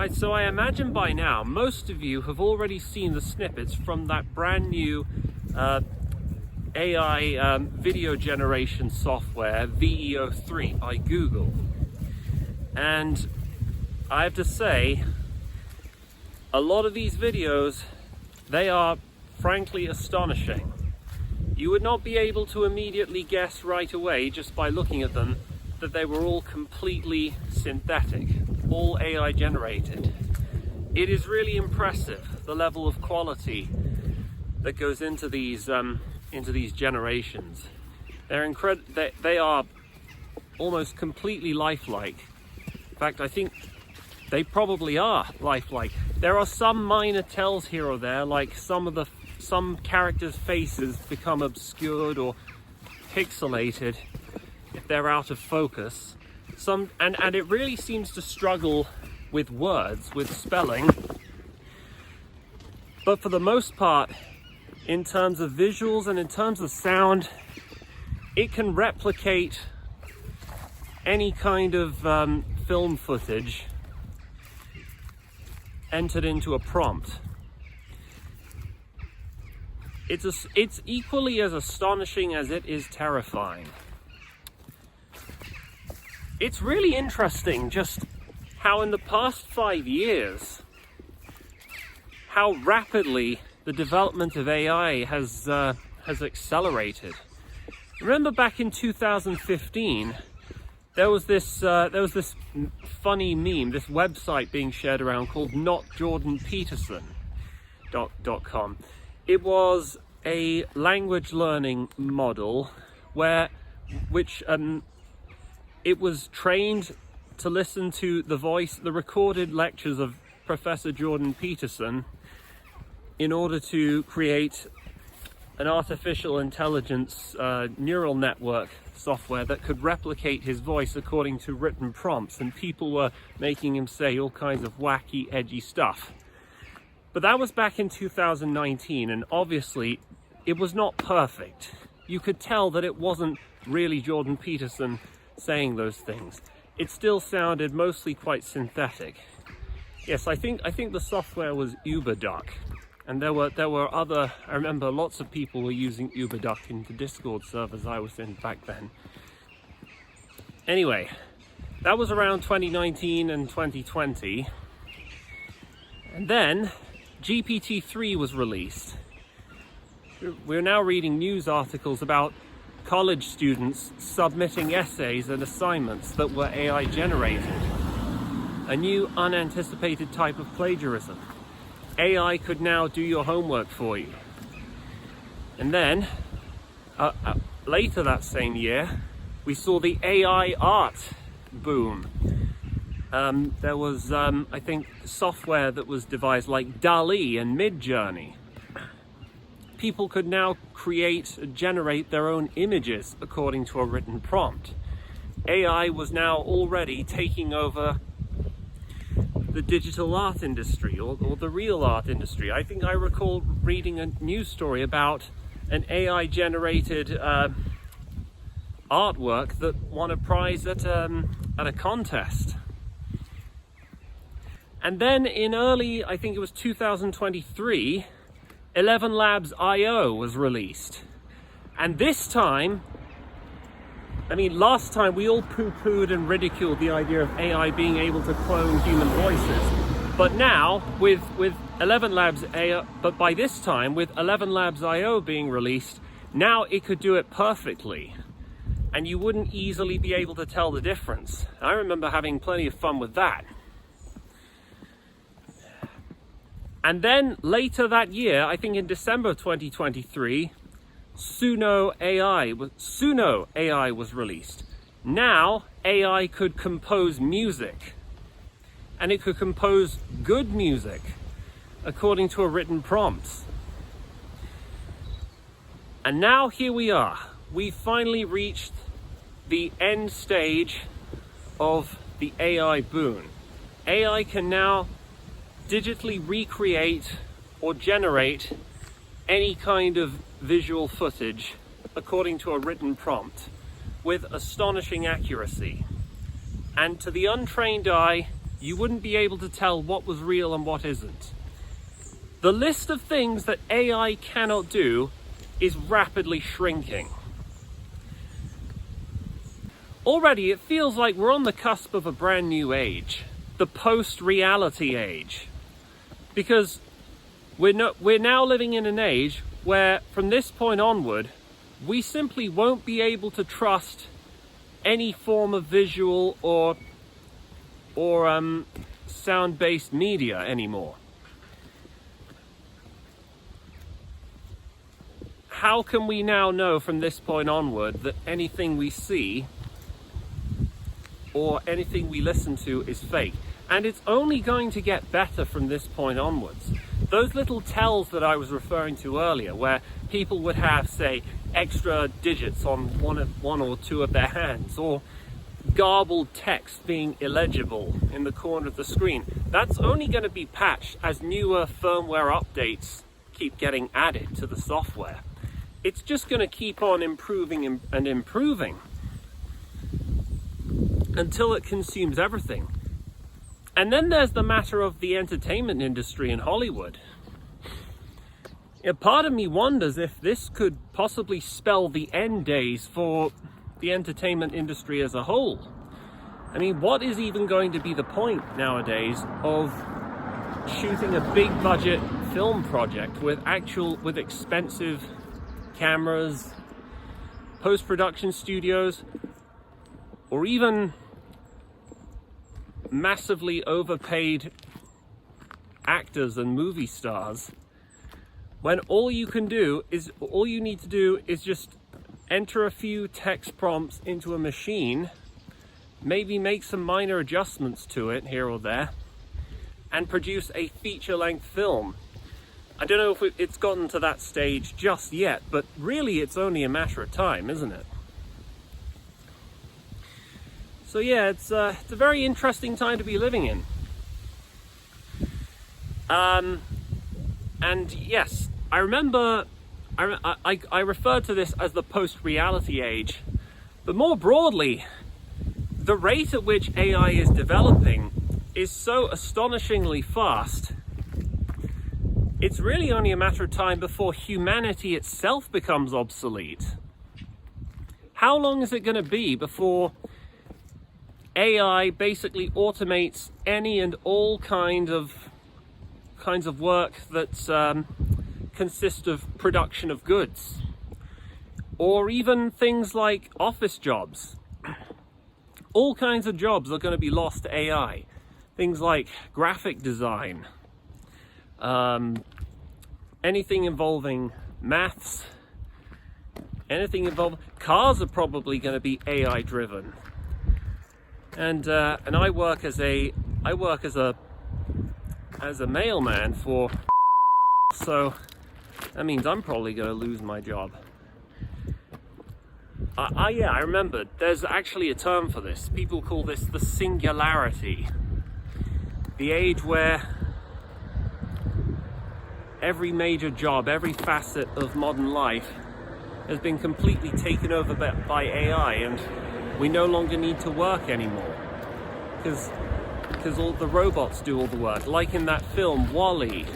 Right, so I imagine by now most of you have already seen the snippets from that brand new AI video generation software, VEO3 by Google. And I have to say, a lot of these videos, they are frankly astonishing. You would not be able to immediately guess right away just by looking at them that they were all completely synthetic, all AI generated. It is really impressive, the level of quality that goes into these generations. They are almost completely lifelike. In fact, I think they probably are lifelike. There are some minor tells here or there, like some characters' faces become obscured or pixelated if they're out of focus. And it really seems to struggle with words, with spelling. But for the most part, in terms of visuals and in terms of sound, it can replicate any kind of film footage entered into a prompt. It's equally as astonishing as it is terrifying. It's really interesting just how in the past 5 years, how rapidly the development of AI has accelerated. Remember back in 2015, there was this funny meme, this website being shared around called notjordanpeterson.com. It was a language learning model which it was trained to listen to the recorded lectures of Professor Jordan Peterson in order to create an artificial intelligence neural network software that could replicate his voice according to written prompts, and people were making him say all kinds of wacky, edgy stuff. But that was back in 2019, and obviously it was not perfect. You could tell that it wasn't really Jordan Peterson saying those things. It still sounded mostly quite synthetic. Yes, I think the software was UberDuck, and there were other. I remember lots of people were using UberDuck in the Discord servers I was in back then. Anyway, that was around 2019 and 2020, and then GPT-3 was released. We're now reading news articles about college students submitting essays and assignments that were AI generated. A new unanticipated type of plagiarism. AI could now do your homework for you. And then, later that same year, we saw the AI art boom. There was, I think, software that was devised like DALL-E and Midjourney. People could now generate their own images according to a written prompt. AI was now already taking over the digital art industry or the real art industry. I think I recall reading a news story about an AI generated artwork that won a prize at a contest. And then in early, I think it was 2023, 11 Labs IO was released. And this time, last time we all poo-pooed and ridiculed the idea of AI being able to clone human voices. But now, with 11 Labs IO, but by this time, with 11 Labs IO being released, now it could do it perfectly. And you wouldn't easily be able to tell the difference. I remember having plenty of fun with that. And then later that year, I think in December 2023, Suno AI was released. Now AI could compose music, and it could compose good music according to a written prompt. And now here we are. We finally reached the end stage of the AI boon. AI can now digitally recreate or generate any kind of visual footage according to a written prompt with astonishing accuracy. And to the untrained eye, you wouldn't be able to tell what was real and what isn't. The list of things that AI cannot do is rapidly shrinking. Already, it feels like we're on the cusp of a brand new age, the post-reality age. Because we're now living in an age where, from this point onward, we simply won't be able to trust any form of visual or sound-based media anymore. How can we now know from this point onward that anything we see or anything we listen to is fake? And it's only going to get better from this point onwards. Those little tells that I was referring to earlier, where people would have, say, extra digits on one or two of their hands, or garbled text being illegible in the corner of the screen, that's only going to be patched as newer firmware updates keep getting added to the software. It's just going to keep on improving and improving until it consumes everything. And then there's the matter of the entertainment industry in Hollywood. Part of me wonders if this could possibly spell the end days for the entertainment industry as a whole. I mean, what is even going to be the point nowadays of shooting a big budget film project with expensive cameras, post-production studios, or even massively overpaid actors and movie stars, when all you need to do is just enter a few text prompts into a machine, maybe make some minor adjustments to it here or there, and produce a feature-length film. I don't know if it's gotten to that stage just yet, but really it's only a matter of time, isn't it? So yeah, it's a very interesting time to be living in. And yes, I remember, I referred to this as the post-reality age, but more broadly, the rate at which AI is developing is so astonishingly fast. It's really only a matter of time before humanity itself becomes obsolete. How long is it going to be before AI basically automates any and all kinds of work that consist of production of goods, or even things like office jobs? All kinds of jobs are going to be lost to AI. Things like graphic design, anything involving maths, anything involving cars are probably going to be AI driven. And I work as a mailman for, so that means I'm probably going to lose my job. Yeah, I remember. There's actually a term for this. People call this the singularity. The age where every major job, every facet of modern life has been completely taken over by AI, and we no longer need to work anymore. Because all the robots do all the work, like in that film, WALL-E.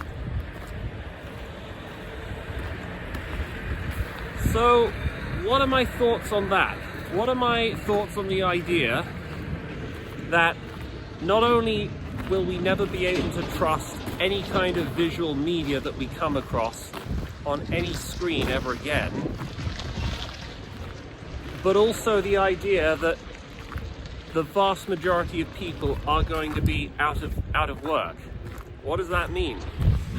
So, what are my thoughts on that? What are my thoughts on the idea that not only will we never be able to trust any kind of visual media that we come across on any screen ever again, but also the idea that the vast majority of people are going to be out of work? What does that mean?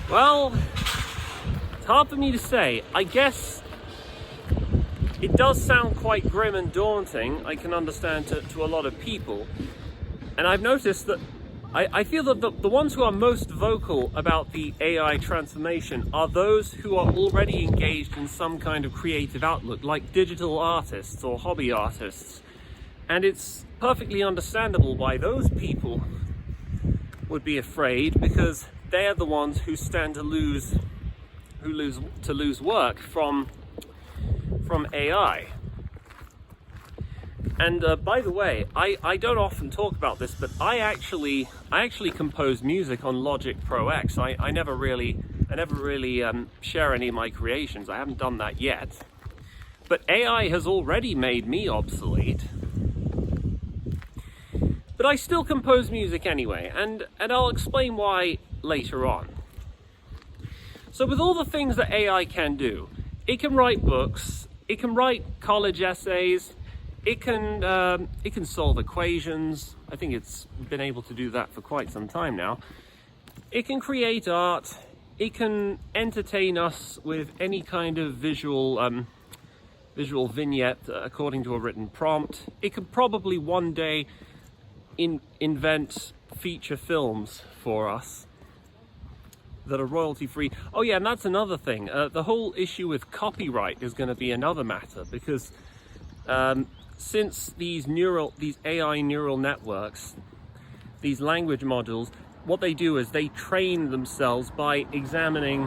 Well, it's hard for me to say. I guess it does sound quite grim and daunting, I can understand, to a lot of people. And I've noticed that I feel that the ones who are most vocal about the AI transformation are those who are already engaged in some kind of creative outlook, like digital artists or hobby artists. And it's perfectly understandable why those people would be afraid, because they're the ones who stand to lose work from AI. And by the way, I don't often talk about this, but I actually compose music on Logic Pro X. I never really share any of my creations. I haven't done that yet. But AI has already made me obsolete. But I still compose music anyway, and I'll explain why later on. So with all the things that AI can do, it can write books, it can write college essays, it can solve equations. I think it's been able to do that for quite some time now. It can create art, it can entertain us with any kind of visual vignette according to a written prompt. It could probably one day invent feature films for us that are royalty free. Oh yeah, and that's another thing. The whole issue with copyright is going to be another matter, because since these AI neural networks, these language modules, what they do is they train themselves by examining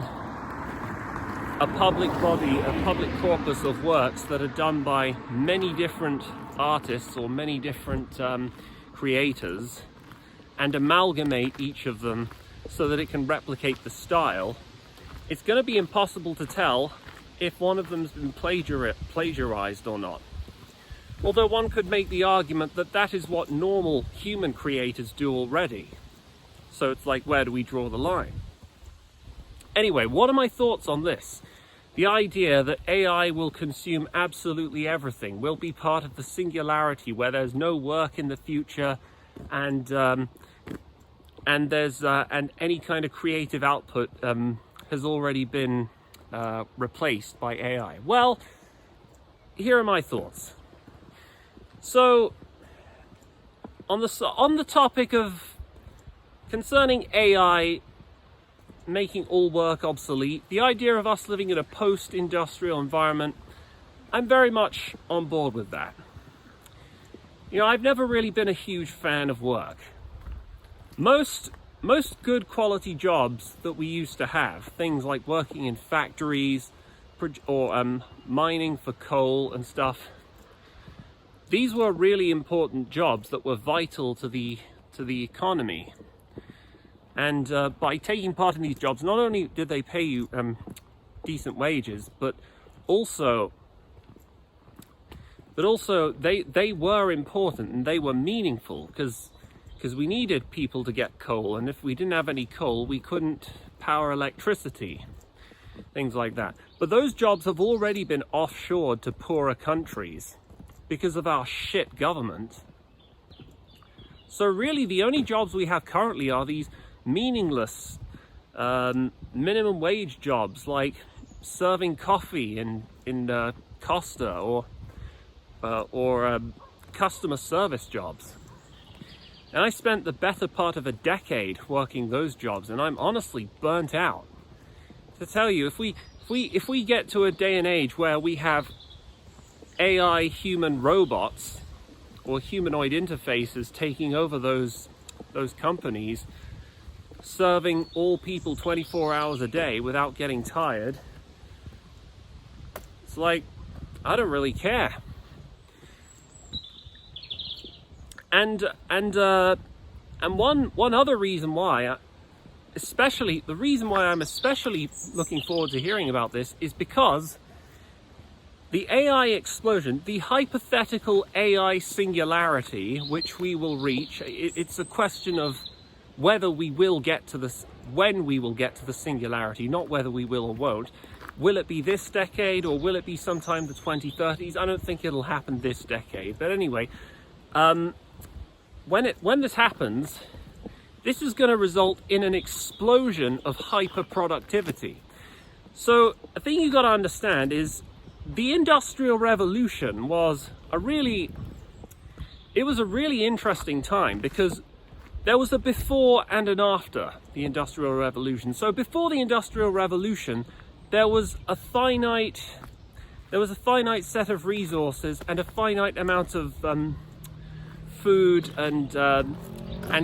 a public body, a public corpus of works that are done by many different artists or many different creators, and amalgamate each of them so that it can replicate the style. It's going to be impossible to tell if one of them's been plagiarized or not. Although one could make the argument that that is what normal human creators do already. So it's like, where do we draw the line? Anyway, what are my thoughts on this? The idea that AI will consume absolutely everything, will be part of the singularity where there's no work in the future, and any kind of creative output has already been replaced by AI. Well, here are my thoughts. So, on the topic of concerning AI making all work obsolete, the idea of us living in a post-industrial environment, I'm very much on board with that. You know, I've never really been a huge fan of work. Most good quality jobs that we used to have, things like working in factories or mining for coal and stuff, these were really important jobs that were vital to the economy. And by taking part in these jobs, not only did they pay you decent wages, but also they were important and they were meaningful, because we needed people to get coal, and if we didn't have any coal, we couldn't power electricity, things like that. But those jobs have already been offshored to poorer countries because of our shit government. So really, the only jobs we have currently are these meaningless minimum wage jobs, like serving coffee in Costa, or customer service jobs. And I spent the better part of a decade working those jobs, and I'm honestly burnt out. To tell you, if we get to a day and age where we have AI human robots or humanoid interfaces taking over those companies, serving all people 24 hours a day without getting tired, it's like, I don't really care. And one other reason why, I'm especially looking forward to hearing about this, is because the AI explosion, the hypothetical AI singularity, which we will reach, it's a question of whether we will get to this, when we will get to the singularity, not whether we will or won't. Will it be this decade, or will it be sometime the 2030s? I don't think it'll happen this decade. But anyway, when this happens, this is going to result in an explosion of hyper-productivity. So the thing you've got to understand is the Industrial Revolution was a really interesting time, because there was a before and an after the Industrial Revolution. So before the Industrial Revolution, there was a finite set of resources and a finite amount of food and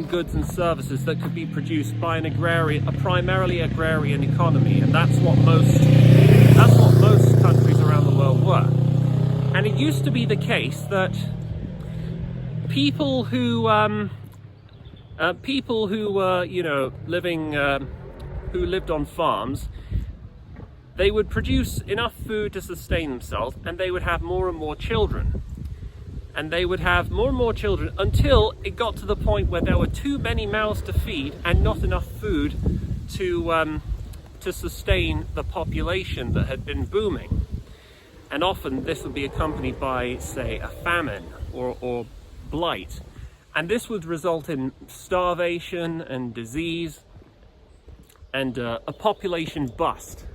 goods and services that could be produced by a primarily agrarian economy, and that's what most countries around the world were. And it used to be the case that people who were, living, who lived on farms, they would produce enough food to sustain themselves, and they would have more and more children. And they would have more and more children until it got to the point where there were too many mouths to feed and not enough food to sustain the population that had been booming. And often this would be accompanied by, say, a famine or blight. And this would result in starvation and disease and a population bust.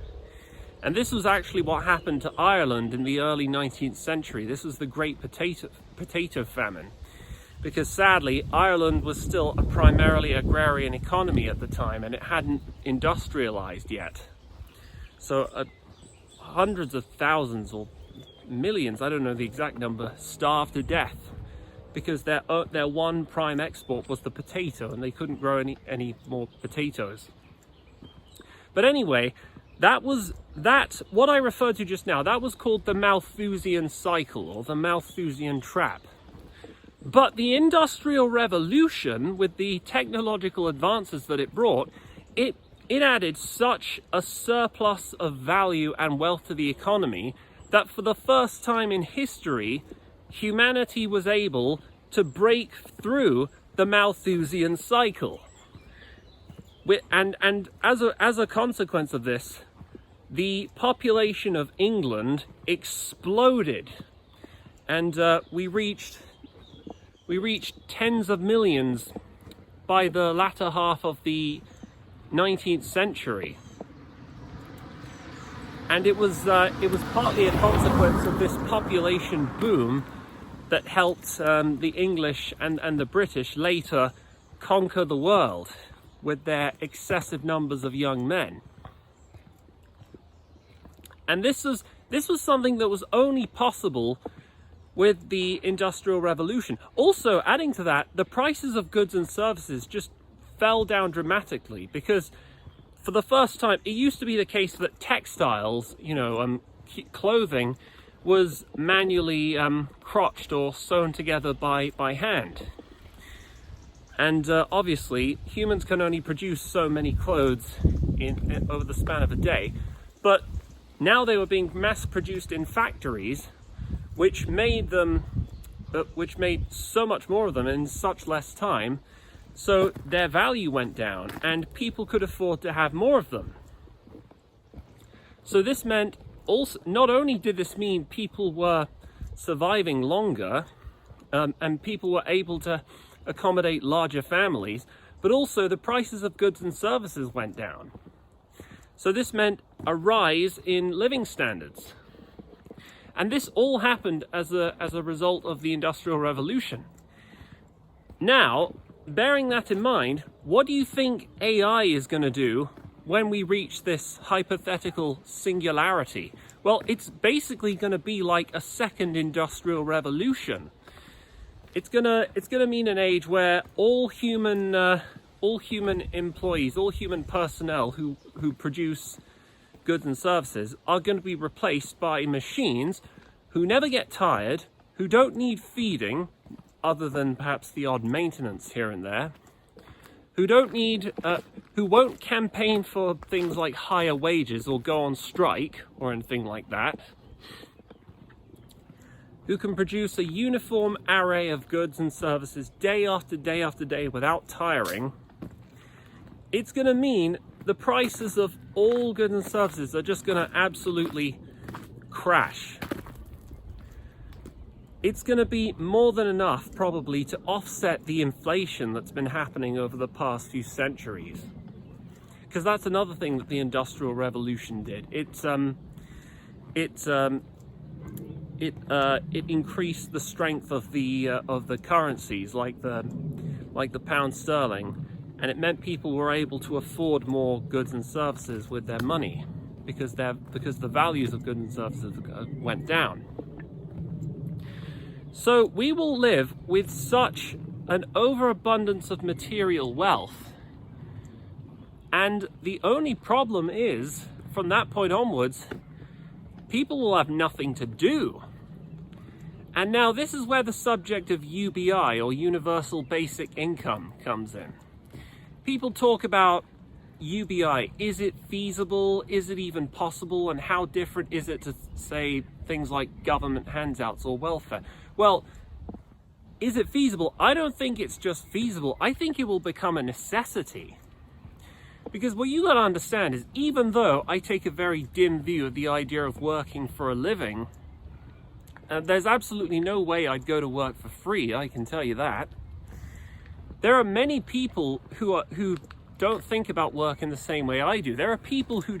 And this was actually what happened to Ireland in the early 19th century. This was the Great Potato Famine. Because sadly, Ireland was still a primarily agrarian economy at the time, and it hadn't industrialized yet. So hundreds of thousands or millions, I don't know the exact number, starved to death because their one prime export was the potato, and they couldn't grow any more potatoes. But anyway, what I referred to just now, that was called the Malthusian cycle, or the Malthusian trap. But the Industrial Revolution, with the technological advances that it brought, it added such a surplus of value and wealth to the economy that for the first time in history, humanity was able to break through the Malthusian cycle. And as a consequence of this, the population of England exploded, and we reached tens of millions by the latter half of the 19th century. And it was partly a consequence of this population boom that helped the English and the British later conquer the world with their excessive numbers of young men. And this was something that was only possible with the Industrial Revolution. Also, adding to that, the prices of goods and services just fell down dramatically, because for the first time, it used to be the case that textiles, clothing, was manually crotched or sewn together by hand. And obviously, humans can only produce so many clothes over the span of a day. But now they were being mass-produced in factories, which made so much more of them in such less time. So their value went down, and people could afford to have more of them. So this meant also, not only did this mean people were surviving longer, and people were able to accommodate larger families, but also the prices of goods and services went down. So this meant a rise in living standards. And this all happened as a result of the Industrial Revolution. Now, bearing that in mind, what do you think AI is going to do when we reach this hypothetical singularity? Well, it's basically going to be like a second industrial revolution. It's gonna mean an age where all human employees, all human personnel who produce goods and services are going to be replaced by machines who never get tired, who don't need feeding, other than perhaps the odd maintenance here and there, who won't campaign for things like higher wages or go on strike or anything like that, who can produce a uniform array of goods and services day after day after day without tiring. It's going to mean the prices of all goods and services are just going to absolutely crash. It's going to be more than enough, probably, to offset the inflation that's been happening over the past few centuries. Because that's another thing that the Industrial Revolution did. It increased the strength of the currencies, like the pound sterling, and it meant people were able to afford more goods and services with their money, because the values of goods and services went down. So we will live with such an overabundance of material wealth, and the only problem is, from that point onwards, people will have nothing to do. And now this is where the subject of UBI, or Universal Basic Income, comes in. People talk about UBI. Is it feasible? Is it even possible? And how different is it to, say, things like government handouts or welfare? Well, is it feasible? I don't think it's just feasible. I think it will become a necessity. Because what you got to understand is, even though I take a very dim view of the idea of working for a living, there's absolutely no way I'd go to work for free, I can tell you that. There are many people who don't think about work in the same way I do. There are people who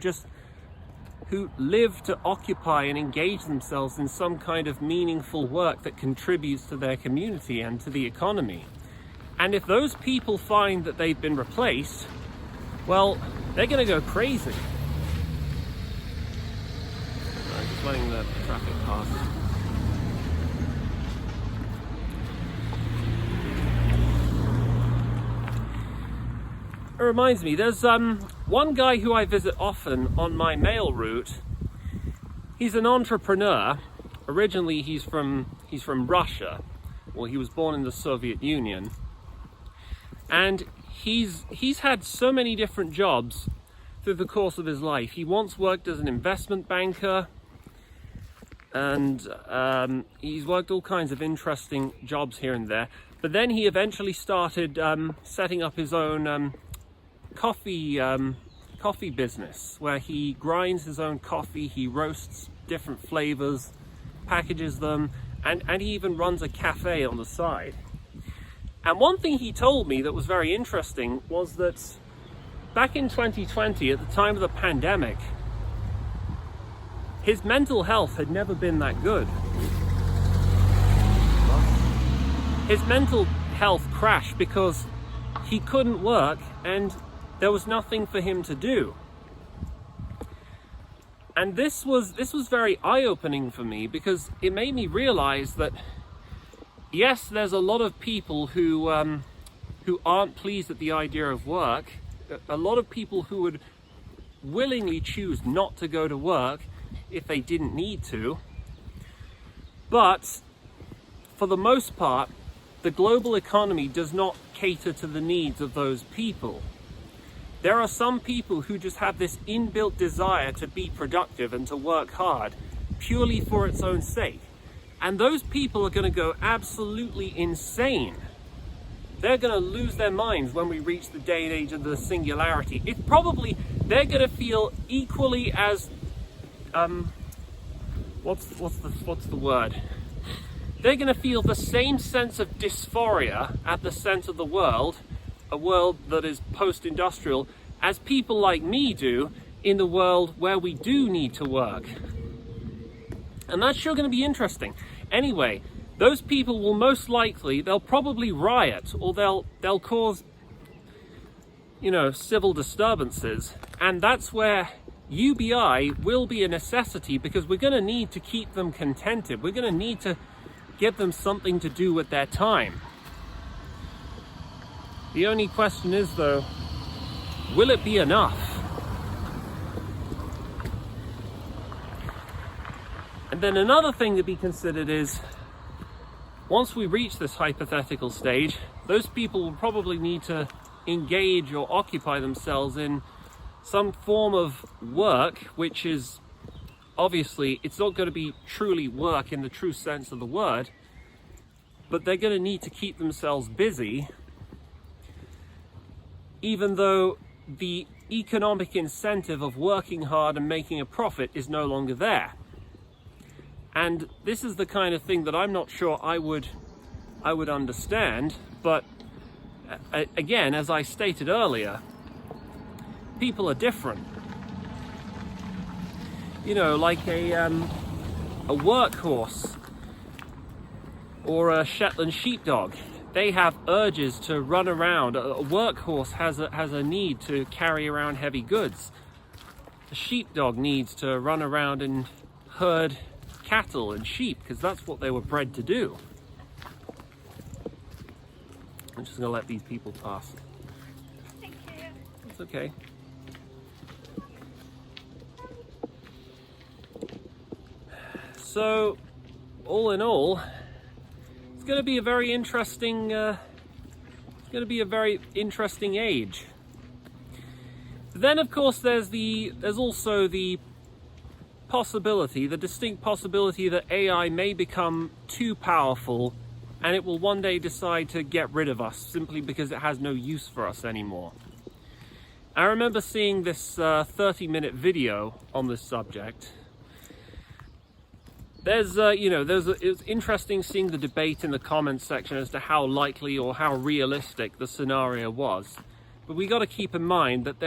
live to occupy and engage themselves in some kind of meaningful work that contributes to their community and to the economy. And if those people find that they've been replaced, well, they're going to go crazy. I'm just letting the traffic pass. It reminds me, there's one guy who I visit often on my mail route. He's an entrepreneur. Originally he's from Russia. Well, he was born in the Soviet Union. And he's had so many different jobs through the course of his life. He once worked as an investment banker, and he's worked all kinds of interesting jobs here and there. But then he eventually started setting up his own coffee business, where he grinds his own coffee, he roasts different flavors, packages them, and he even runs a cafe on the side. And one thing he told me that was very interesting was that back in 2020, at the time of the pandemic, his mental health had never been that good. His mental health crashed because he couldn't work and there was nothing for him to do. And this was very eye-opening for me, because it made me realize that yes, there's a lot of people who aren't pleased at the idea of work, a lot of people who would willingly choose not to go to work if they didn't need to. But for the most part, the global economy does not cater to the needs of those people. There are some people who just have this inbuilt desire to be productive and to work hard purely for its own sake. And those people are going to go absolutely insane. They're going to lose their minds when we reach the day and age of the singularity. It's probably, they're going to feel equally as, what's the word? They're going to feel the same sense of dysphoria at the center of the world, a world that is post-industrial, as people like me do in the world where we do need to work. And that's sure going to be interesting. Anyway, those people will most likely, they'll probably riot, or they'll cause, civil disturbances. And that's where UBI will be a necessity, because we're going to need to keep them contented. We're going to need to give them something to do with their time. The only question is, though, will it be enough? And then another thing to be considered is, once we reach this hypothetical stage, those people will probably need to engage or occupy themselves in some form of work, which is obviously, it's not going to be truly work in the true sense of the word, but they're going to need to keep themselves busy, even though the economic incentive of working hard and making a profit is no longer there. And this is the kind of thing that I'm not sure I would understand, but again, as I stated earlier, people are different. Like a workhorse or a Shetland sheepdog. They have urges to run around. A workhorse has a need to carry around heavy goods. A sheepdog needs to run around and herd cattle and sheep, because that's what they were bred to do. I'm just going to let these people pass. Thank you. It's okay. So, all in all, it's going to be a very interesting. It's going to be a very interesting age. Then, of course, there's also the possibility, the distinct possibility that AI may become too powerful, and it will one day decide to get rid of us simply because it has no use for us anymore. I remember seeing this 30-minute video on this subject. It was interesting seeing the debate in the comments section as to how likely or how realistic the scenario was. But we got to keep in mind that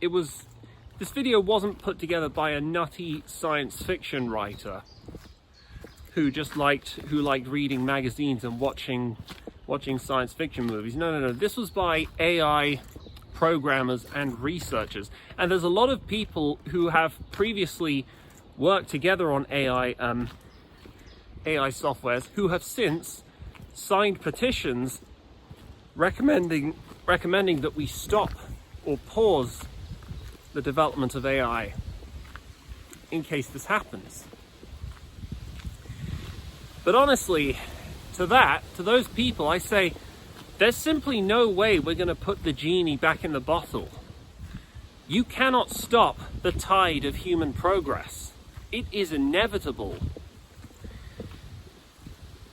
this video wasn't put together by a nutty science fiction writer who liked reading magazines and watching science fiction movies. No. This was by AI programmers and researchers. And there's a lot of people who have previously worked together on AI softwares who have since signed petitions recommending that we stop or pause the development of AI in case this happens. But honestly, to those people, I say, there's simply no way we're going to put the genie back in the bottle. You cannot stop the tide of human progress. It is inevitable.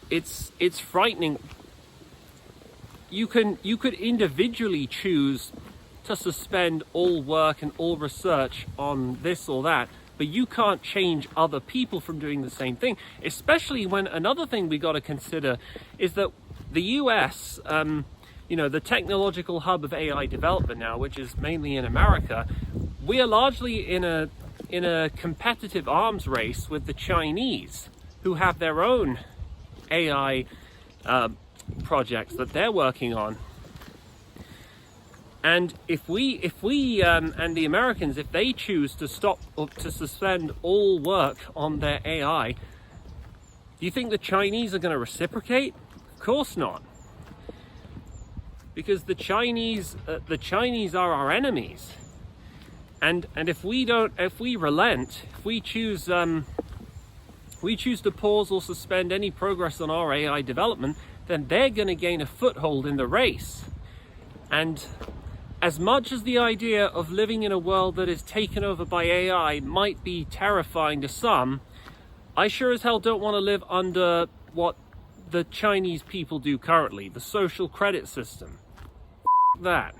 It's frightening. You could individually choose to suspend all work and all research on this or that, but you can't change other people from doing the same thing, especially when another thing we got to consider is that the US, the technological hub of AI development now, which is mainly in America, we are largely in a competitive arms race with the Chinese, who have their own AI projects that they're working on. And if we and the Americans, if they choose to stop or to suspend all work on their AI, do you think the Chinese are going to reciprocate? Of course not. Because the Chinese are our enemies. And if we relent, if we choose to pause or suspend any progress on our AI development, then they're going to gain a foothold in the race. And as much as the idea of living in a world that is taken over by AI might be terrifying to some, I sure as hell don't want to live under what the Chinese people do currently, the social credit system. That.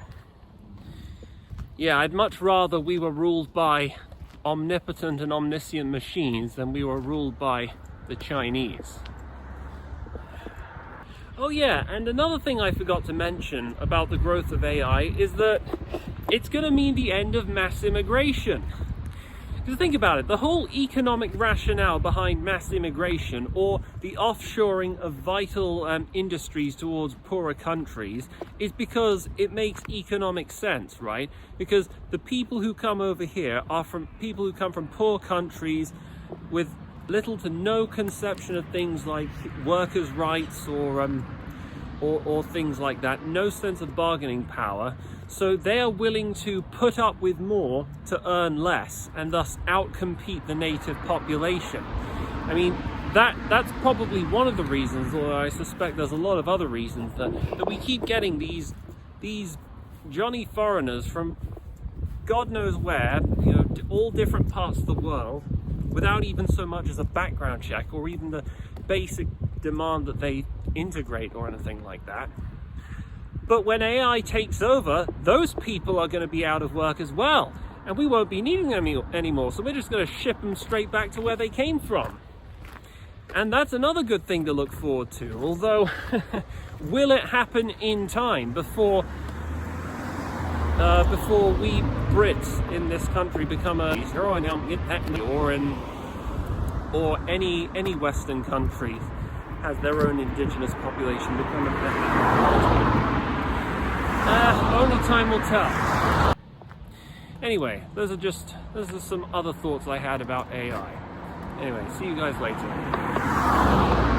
Yeah, I'd much rather we were ruled by omnipotent and omniscient machines than we were ruled by the Chinese. Oh yeah, and another thing I forgot to mention about the growth of AI is that it's going to mean the end of mass immigration. Because think about it, the whole economic rationale behind mass immigration, or the offshoring of vital industries towards poorer countries, is because it makes economic sense, right? Because the people who come over here are from people who come from poor countries with little to no conception of things like workers' rights or things like that, no sense of bargaining power. So they are willing to put up with more to earn less and thus outcompete the native population. I mean, that's probably one of the reasons, although I suspect there's a lot of other reasons that we keep getting these Johnny foreigners from God knows where, all different parts of the world, without even so much as a background check or even the basic demand that they integrate or anything like that. But when AI takes over, those people are going to be out of work as well, and we won't be needing them anymore, so we're just going to ship them straight back to where they came from. And that's another good thing to look forward to, although will it happen in time before we Brits in this country become or any Western country has their own indigenous population become only time will tell. Anyway, those are some other thoughts I had about AI. Anyway, see you guys later.